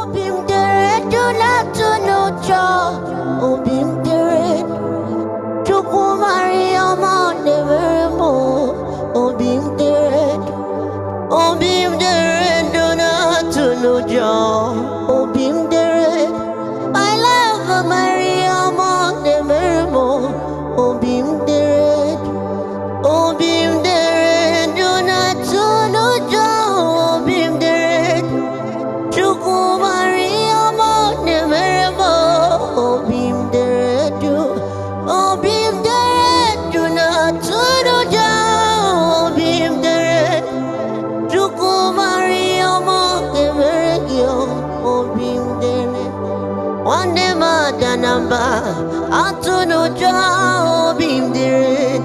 Obim deret donatunuca, obim deret Çuku Maryam'a devremo, obim deret donatunuca, obim deret I love Maryam'a devremo, obim deret donatunuca, obim deret Çuku Maryam'a devremo, obim deret donatunuca, obim deret Çuku Maryam'a devremo, obim deret Wande madanamba atunuca, obim deret